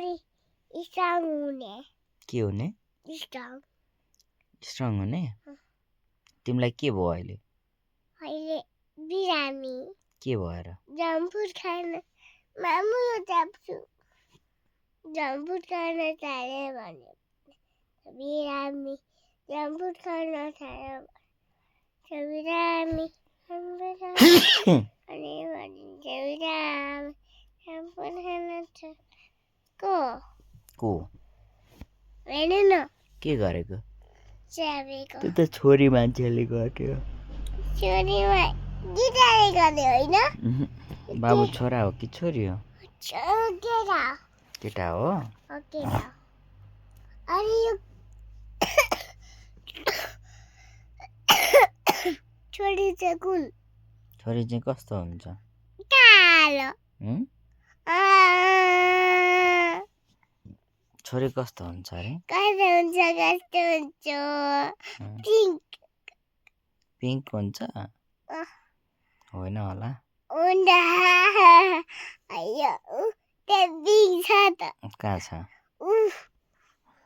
बढी स्ट्रङ हुने के हुने स्ट्रङ हुने तिमीलाई के भयो अहिले अहिले बिरामी के भएर जम्फुट खान मामु जम्फुट खान थाल्यो भने बिरामी जम्फुट खान थाल्यो बिरामी अनि भनिन्छ बिरामी जम्फुट खान को हेर्नु न के गरेको च्यापेको त्यो त छोरी मान्छेले गर्यो छोरीमा गिटारले गर्ने होइन बाबु छोरा हो कि छोरी हो केटा हो अनि यो छोरी चाहिँ कुन छोरी चाहिँ कस्तो हुन्छ कालो छोरी कस्तो हुन्छ अरे कस्तो हुन्छ पिङ्क हुन्छ होइन होला कहाँ छ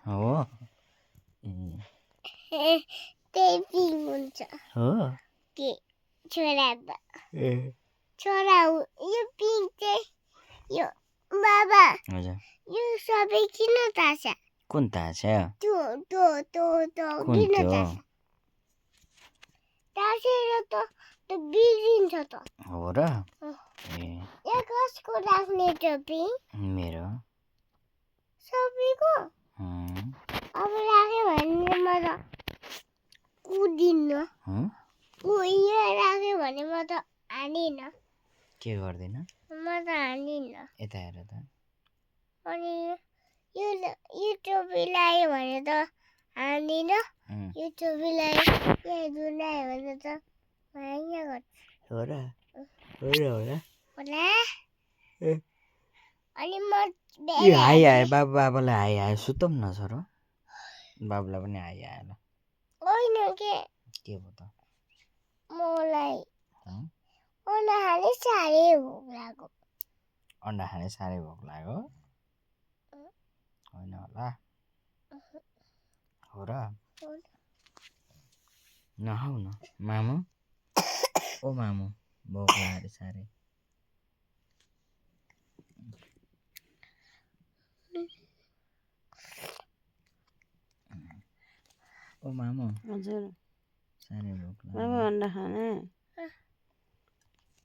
हो त्यही पिङ्क हुन्छ हो के छोरा त छोरा यो पिङ्क चाहिँ यो बाबा हजुर यो सबै किन ताछ कुन थाहा छ त्यो कुन किन त्यो तासेर त बिग्रिन्छ त हो र यो कसको राख्ने टोपी मेरो सबैको अब राख्यो भने म त कुदिन्न यो राख्यो भने म त हानिन के गर्दैन म त हानिन यता हेर त अनि यो टोपी लगायो भने त हानिन यो टोपी लगायो दुलायो भने त माया गर्छ हो र होला अनि म हाई आयो बाबालाई हाई आयो सुतौँ न छोरो बाबुलाई पनि हाई आयो ल होइन के भयो त मलाई अन्डा खाने साह्रै भोक लाग्यो अन्डा खाने साह्रै भोक लाग्यो होइन होला हो र नखाऊ न मामु ओ मामु भोक लाग्यो साह्रै ओ मामु हजुर साह्रै भोक लाग्यो बाबा अन्डा खाने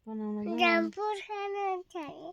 जम्फुट खान थाले